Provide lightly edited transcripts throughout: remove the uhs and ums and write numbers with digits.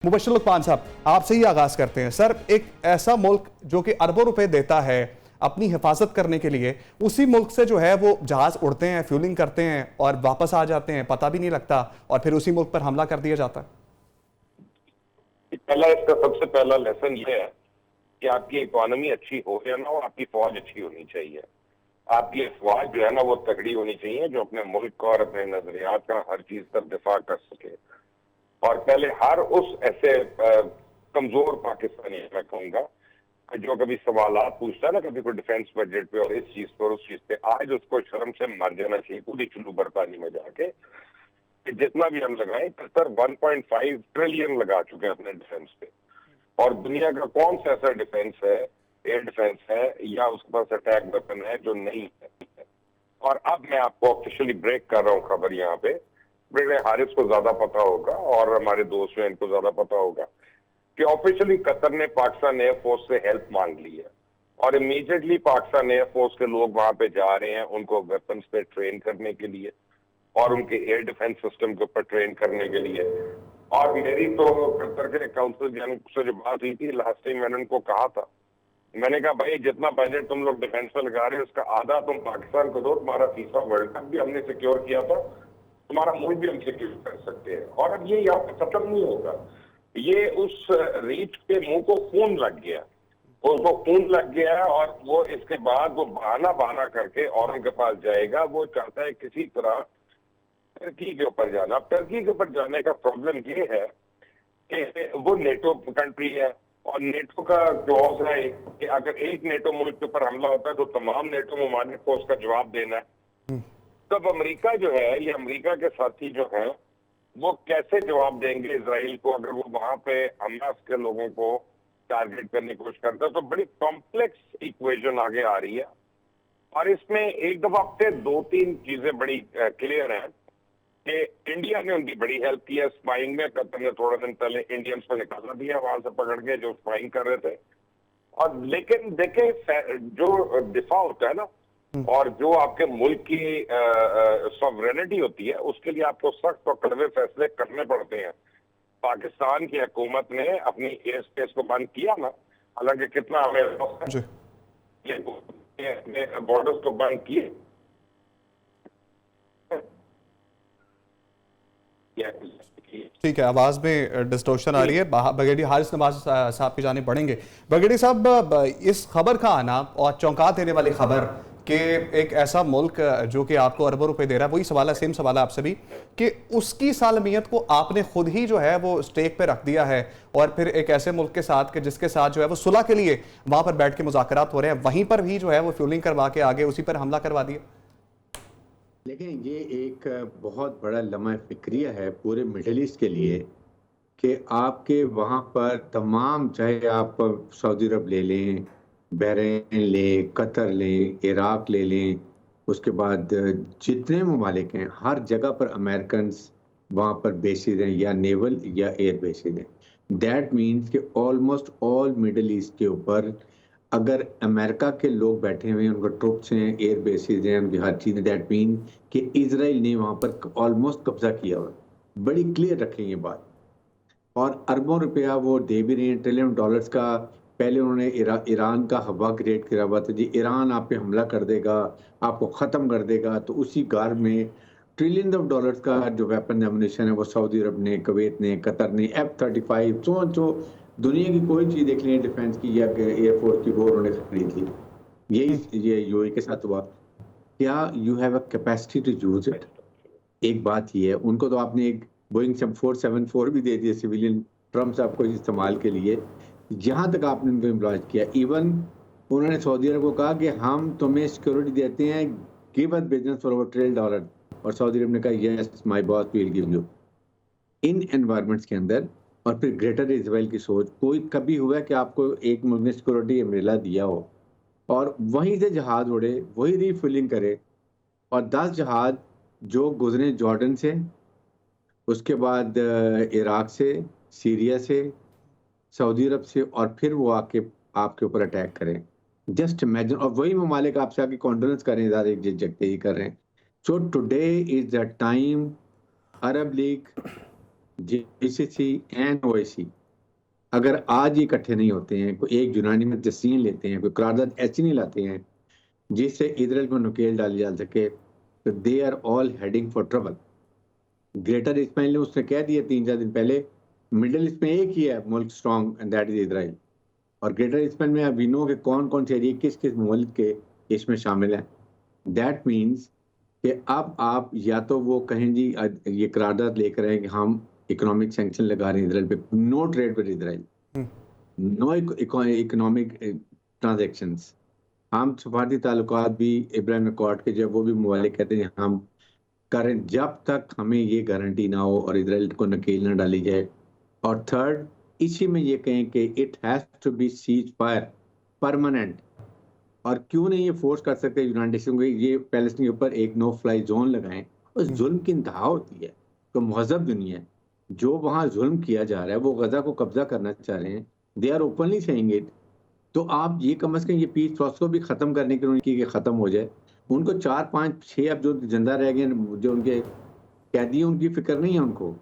मुबश्शिर लुत्फ़ान साहब, आपसे ही आगाज़ करते हैं। सर, एक ऐसा मुल्क जो कि अरबों रुपए देता है अपनी हिफाजत करने के लिए, उसी मुल्क से जो है वो जहाज़ उड़ते हैं, फ्यूलिंग करते हैं और वापस आ जाते हैं, पता भी नहीं लगता, और फिर उसी मुल्क पर हमला कर दिया जाता है। पहला इसका सबसे पहला लेसन ये है कि आपकी इकोनॉमी अच्छी हो या ना हो, आपकी फौज अच्छी होनी चाहिए। आपकी फौज जो है ना वो तगड़ी होनी चाहिए, जो अपने मुल्क का और अपने नजरियात का हर चीज का दिफा कर सके। और पहले हर उस ऐसे कमजोर पाकिस्तानी, मैं कहूँगा, जो कभी सवालात पूछता है ना कभी कोई डिफेंस बजट पे और इस चीज पर उस चीज पे, आज उसको शर्म से मर जाना चाहिए पूरी चुल्लू बरपानी में जाके कि जितना भी हम लगाएं, कतर 1.5 ट्रिलियन लगा चुके हैं अपने डिफेंस पे। और दुनिया का कौन सा ऐसा डिफेंस है, एयर डिफेंस है या उसके पास अटैक वेपन है जो नहीं है। और अब मैं आपको ऑफिशियली ब्रेक कर रहा हूँ खबर यहाँ पे, हारिस को ज्यादा पता होगा और हमारे दोस्त हैं इनको ज्यादा पता होगा कि ऑफिशियली कतर ने पाकिस्तान एयरफोर्स से हेल्प मांग ली है और इमीडिएटली पाकिस्तान एयरफोर्स के लोग वहां पे जा रहे हैं उनको वेपन्स पे ट्रेन करने के लिए और उनके एयर डिफेंस सिस्टम के ऊपर ट्रेन करने के लिए। और मेरी तो कतर के काउंसिल जनरल से जो बात हुई थी लास्ट टाइम, मैंने उनको कहा था, मैंने कहा भाई जितना बजट तुम लोग डिफेंस में लगा रहे हो उसका आधा तुम पाकिस्तान को दो, तुम्हारा फीफा वर्ल्ड कप भी हमने सिक्योर किया था, तुम्हारा मुल्क भी हम सिक्योर कर सकते हैं। और अब ये यहाँ पे खत्म नहीं होगा, ये उस रीच के मुंह को खून लग गया, उसको खून लग गया और वो इसके बाद वो बहाना करके औरों के पास जाएगा। वो चाहता है किसी तरह टर्की के ऊपर जाना। अब टर्की के ऊपर जाने का प्रॉब्लम ये है कि वो नेटो कंट्री है और नेटो का क्लॉज है कि अगर एक नेटो मुल्क के ऊपर हमला होता है तो तमाम नेटो ममालिक को उसका जवाब देना है। तब अमेरिका जो है, ये अमेरिका के साथी जो हैं, वो कैसे जवाब देंगे इसराइल को अगर वो वहां पे हमास के लोगों को टारगेट करने की कोशिश करता है। तो बड़ी कॉम्प्लेक्स इक्वेशन आगे आ रही है और इसमें एक दफा से दो तीन चीजें बड़ी क्लियर हैं कि इंडिया ने उनकी बड़ी हेल्प की है स्पाइंग में। कतर ने थोड़ा दिन पहले इंडियंस को निकाला दिया वहां से पकड़ के जो स्पाइंग कर रहे थे। और लेकिन देखें जो दिफा होता है ना और जो आपके मुल्क की सॉवरेनिटी होती है उसके लिए आपको सख्त और कड़वे फैसले करने पड़ते हैं। पाकिस्तान की हुकूमत ने अपनी एयर स्पेस को बंद किया ना, हालांकि कितना हमें बॉर्डर्स को बंद किए, ठीक है, आवाज़ में डिस्टॉर्शन आ रही है। ब्रिगेडियर हारिस नवाज साहब की जानिब बढ़ेंगे। ब्रिगेडियर साहब, इस खबर का आना और चौंका देने वाली खबर कि एक ऐसा मुल्क जो कि आपको अरबों रुपए दे रहा है, वही सवाल है, सेम सवाल है आपसे भी, कि उसकी सालमियत को आपने खुद ही जो है वो स्टेक पे रख दिया है और फिर एक ऐसे मुल्क के साथ कि जिसके साथ जो है वो सुलह के लिए वहां पर बैठ के मुज़ाकरात हो रहे हैं, वहीं पर भी जो है वो फ्यूलिंग करवा के आगे उसी पर हमला करवा दिया। लेकिन ये एक बहुत बड़ा लम्हा फिक्रिया है पूरे मिडिल ईस्ट के लिए कि आपके वहाँ पर तमाम, चाहे आप सऊदी अरब ले लें, बहरीन लें, कतर लें, इराक ले लें, उसके बाद जितने ममालिक हैं हर जगह पर अमेरिकन वहाँ पर बेसिस हैं, या नेवल या एयर बेसिस हैं। दैट मीन्स कि ऑलमोस्ट ऑल मिडिल ईस्ट के ऊपर अगर अमेरिका के लोग बैठे हुए हैं, उनका ट्रुप्स हैं, एयर बेसिस हैं, उनकी हर चीज़, दैट मीन कि इजराइल ने वहाँ पर ऑलमोस्ट कब्जा किया हुआ। बड़ी क्लियर रखें ये बात। और अरबों रुपया वो दे भी रहे हैं, ट्रिलियन डॉलर्स का। पहले उन्होंने ईरान का हवा क्रिएट किया हुआ था, जी ईरान आप पे हमला कर देगा, आपको ख़त्म कर देगा, तो उसी गार में ट्रिलियन ऑफ डॉलर्स का जो वेपन एमुनेशन है वो सऊदी अरब ने, कुवैत ने, कतर ने, F-35 जो दुनिया की कोई चीज़ देख लें डिफेंस की या एयरफोर्स की, वो उन्होंने खरीद ली। ये यूएई के साथ हुआ। क्या you have a capacity to use it? एक बात ये है, उनको तो आपने एक बोइंग 474 भी दे दिया सिविलियन ट्रम्प साहब को इस्तेमाल के लिए। यहाँ तक आपने उनको एम्प्लॉय किया। इवन उन्होंने सऊदी अरब को कहा कि हम तुम्हें सिक्योरिटी देते हैं, give us business for $1 trillion, और सऊदी अरब ने कहा yes my boss will give you. In environments के अंदर और फिर ग्रेटर इजराइल की सोच, कोई कभी हुआ कि आपको एक मुल्क ने सिक्योरिटी अम्ब्रेला दिया हो और वहीं से जहाज उड़े, वही रीफिलिंग करे, और 10 जहाज जो गुजरे जॉर्डन से, उसके बाद इराक से, सीरिया से, सऊदी अरब से, और फिर वो आके आपके ऊपर अटैक करें। Just imagine. और वही ममालिक आपसे आके कॉन्डोलेंस कर रहे हैं, ज़्यादा जिस जगह ही कर रहे हैं। So today is the time Arab league, GCC and OIC अगर आज ही इकट्ठे नहीं होते हैं, कोई एक यूनानी में डिसीजन लेते हैं, कोई करारदाद ऐसी नहीं लाते हैं जिससे इजराइल को नकेल डाली जा सके, तो they are all heading for trouble. Greater Ismail ने उसने कह दिया 3-4 दिन पहले, मिडिल ईस्ट में एक ही है मुल्क strong and that is Israel. और ग्रेटर इस्माइल में अभी नो के कौन कौन से एरिया किस किस मुल्क के इसमें शामिल हैं। दैट मीन्स कि अब आप या तो वो कहें जी ये करारदाद लेकर आए कि हम इकोनॉमिक सैंक्शन लगा रहे हैं इसराइल पे, no trade with Israel, no economic transactions. हम सफारती ताल्लुकात भी इब्राहिम अकॉर्ड के जब वो भी मुवालिक कहते हैं हम करें जब तक हमें ये गारंटी ना हो और इसराइल को नकेल ना डाली जाए। और थर्ड, इसी में ये कहें कि it has to be ceasefire permanent. और क्यों नहीं ये फोर्स कर सकते यूनाइटेड नेशन को ये पैलेस्टीन के ऊपर एक नो फ्लाई जोन लगाएं। उस जुल्म की इंतहा होती है। तो महजब दुनिया जो वहाँ जुल्म किया जा रहा है, वो गजा को कब्जा करना चाह रहे हैं, they are openly saying it. तो आप ये कम अज कम ये पीस प्रोसेस को भी खत्म करने के लिए खत्म हो जाए। उनको 4-5-6 अब जो जिंदा रह गए, जो उनके कैदी, उनकी फिक्र नहीं है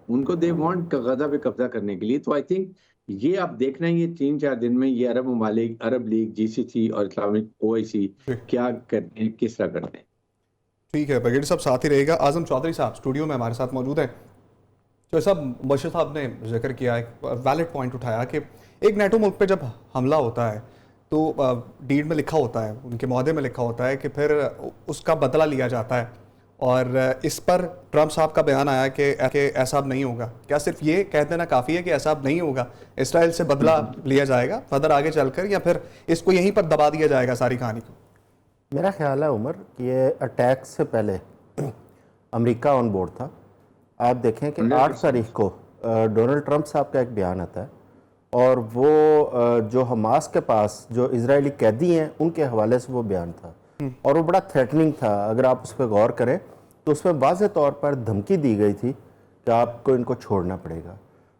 उनको दे वांट गजा पे कब्जा करने के लिए। तो आई थिंक ये आप देखना है ये 3-4 दिन में ये अरब ममालिक, अरब लीग, GCC और इस्लामिक OIC क्या करते हैं, किस तरह करते हैं। ठीक है, ब्रिगेडियर साहब साथ ही रहेगा। आजम चौधरी साहब स्टूडियो में हमारे साथ मौजूद है। तो साहब बशीर साहब ने जिक्र किया, एक वैलिड पॉइंट उठाया कि एक नेटो मुल्क पे जब हमला होता है तो डीड में लिखा होता है, उनके मुआहदे में लिखा होता है कि फिर उसका बदला लिया जाता है। और इस पर ट्रंप साहब का बयान आया कि ऐसा अब नहीं होगा। क्या सिर्फ ये कह देना काफ़ी है कि ऐसा अब नहीं होगा, इसराइल से बदला लिया जाएगा फर्दर आगे चलकर, या फिर इसको यहीं पर दबा दिया जाएगा सारी कहानी को? मेरा ख्याल है उमर कि ये अटैक से पहले अमेरिका ऑन बोर्ड था। आप देखें कि 8 तारीख को डोनाल्ड ट्रंप साहब का एक बयान आता है और वो जो हमास के पास जो इजरायली कैदी हैं उनके हवाले से वो बयान था और वो बड़ा थ्रेटनिंग था। अगर आप उस पर गौर करें तो उसमें वाज़ेह तौर पर धमकी दी गई थी कि आपको इनको छोड़ना पड़ेगा।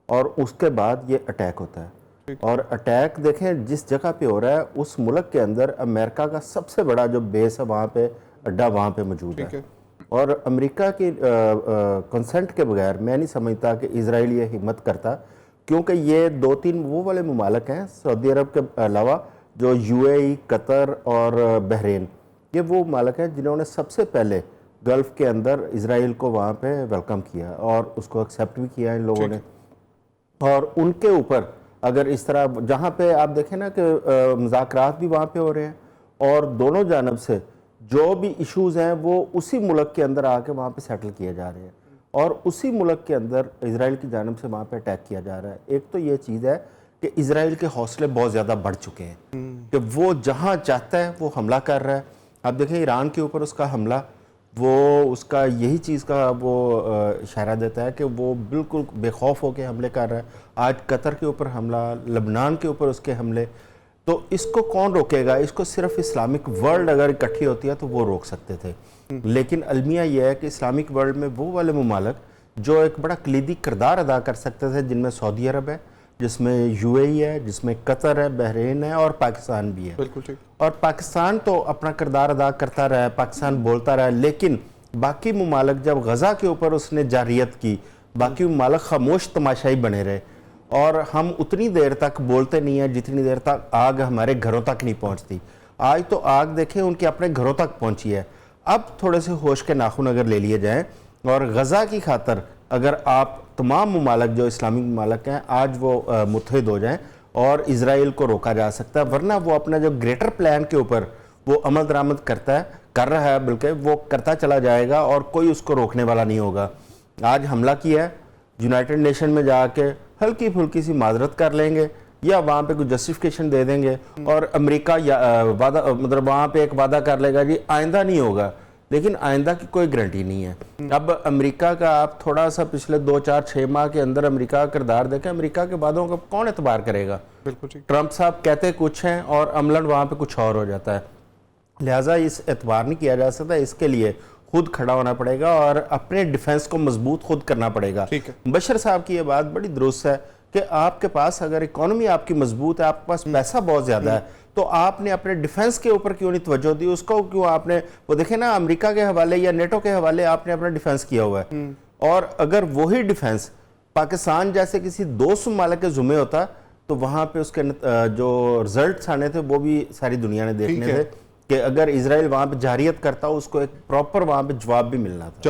और उसके बाद ये अटैक होता है और अटैक देखें जिस जगह पे हो रहा है उस मुल्क के अंदर अमेरिका का सबसे बड़ा जो बेस है वहाँ पे अड्डा वहाँ पे मौजूद है। और अमेरिका की कंसेंट के बगैर मैं नहीं समझता कि इजराइल ये हिम्मत करता, क्योंकि ये 2-3 वो वाले ममालिक हैं सऊदी अरब के अलावा जो UAE, कतर और बहरीन, ये वो ममालिक हैं जिन्होंने सबसे पहले गल्फ़ के अंदर इजराइल को वहाँ पे वेलकम किया और उसको एक्सेप्ट भी किया इन लोगों ने। और उनके ऊपर अगर इस तरह जहाँ पे आप देखें ना कि मुज़ाकरात भी वहाँ पे हो रहे हैं और दोनों जानब से जो भी इश्यूज़ हैं वो उसी मुल्क के अंदर आके वहाँ पे सेटल किए जा रहे हैं और उसी मुल्क के अंदर इजराइल की जानब से वहाँ पे अटैक किया जा रहा है। एक तो ये चीज़ है कि इजराइल के हौसले बहुत ज़्यादा बढ़ चुके हैं कि वो जहाँ चाहता है वो हमला कर रहा है। आप देखें ईरान के ऊपर उसका हमला, वो उसका यही चीज़ का वो इशारा देता है कि वो बिल्कुल बेखौफ होकर हमले कर रहा है। आज कतर के ऊपर हमला, लबनान के ऊपर उसके हमले, तो इसको कौन रोकेगा? इसको सिर्फ इस्लामिक वर्ल्ड अगर इकट्ठी होती है तो वो रोक सकते थे। लेकिन अलमिया यह है कि इस्लामिक वर्ल्ड में वो वाले ममालिक जो एक बड़ा कलीदी किरदार अदा कर सकते थे, जिनमें सऊदी अरब है, जिसमें UAE है, जिसमें कतर है, बहरीन है और पाकिस्तान भी है। बिल्कुल ठीक। और पाकिस्तान तो अपना किरदार अदा करता रहा है, पाकिस्तान बोलता रहा है, लेकिन बाकी ममालिक जब गज़ा के ऊपर उसने जारियत की, बाकी ममालिक खामोश तमाशाई बने रहे और हम उतनी देर तक बोलते नहीं हैं जितनी देर तक आग हमारे घरों तक नहीं पहुंचती। आज तो आग देखें उनके अपने घरों तक पहुंची है। अब थोड़े से होश के नाखून अगर ले लिए जाएं और गज़ा की खातर अगर आप तमाम ममालिक जो इस्लामिक ममालिक हैं आज वो मुत्तहिद हो जाएं और इजराइल को रोका जा सकता है, वरना वो अपना जो ग्रेटर प्लान के ऊपर वो अमल दरामद कर रहा है, बल्कि वो करता चला जाएगा और कोई उसको रोकने वाला नहीं होगा। आज हमला किया है, यूनाइटेड नेशन में जाके हल्की फुल्की सी माजरत कर लेंगे या वहाँ पे कुछ जस्टिफिकेशन दे देंगे और अमेरिका या वादा मतलब वहाँ पे एक वादा कर लेगा जी आइंदा नहीं होगा, लेकिन आइंदा की कोई गारंटी नहीं है। अब अमेरिका का आप थोड़ा सा पिछले 2-4-6 माह के अंदर अमेरिका का किरदार देखें, अमेरिका के वादों का कौन एतबार करेगा? बिल्कुल ठीक। ट्रंप साहब कहते कुछ हैं और अमलन वहाँ पे कुछ और हो जाता है। लिहाजा इस एतबार नहीं किया जा सकता, इसके लिए खुद खड़ा होना पड़ेगा और अपने डिफेंस को मजबूत खुद करना पड़ेगा। बशर साहब की ये बात बड़ी दुरुस्त है कि आपके पास अगर इकोनॉमी आपकी मजबूत है, आपके पास पैसा बहुत ज़्यादा है, तो आपने अपने डिफेंस के ऊपर क्यों नहीं तवज्जो दी? उसको क्यों आपने वो देखे ना अमेरिका के हवाले या नेटो के हवाले आपने अपना डिफेंस किया हुआ है। और अगर वही डिफेंस پاکستان جیسے کسی دوست ممالک کے ذمہ ہوتا تو وہاں پہ اس کے جو رزلٹس آنے تھے وہ بھی ساری دنیا نے دیکھنے تھے کہ اگر اسرائیل وہاں پہ جارحیت کرتا اس کو ایک پراپر وہاں پہ جواب بھی ملنا تھا.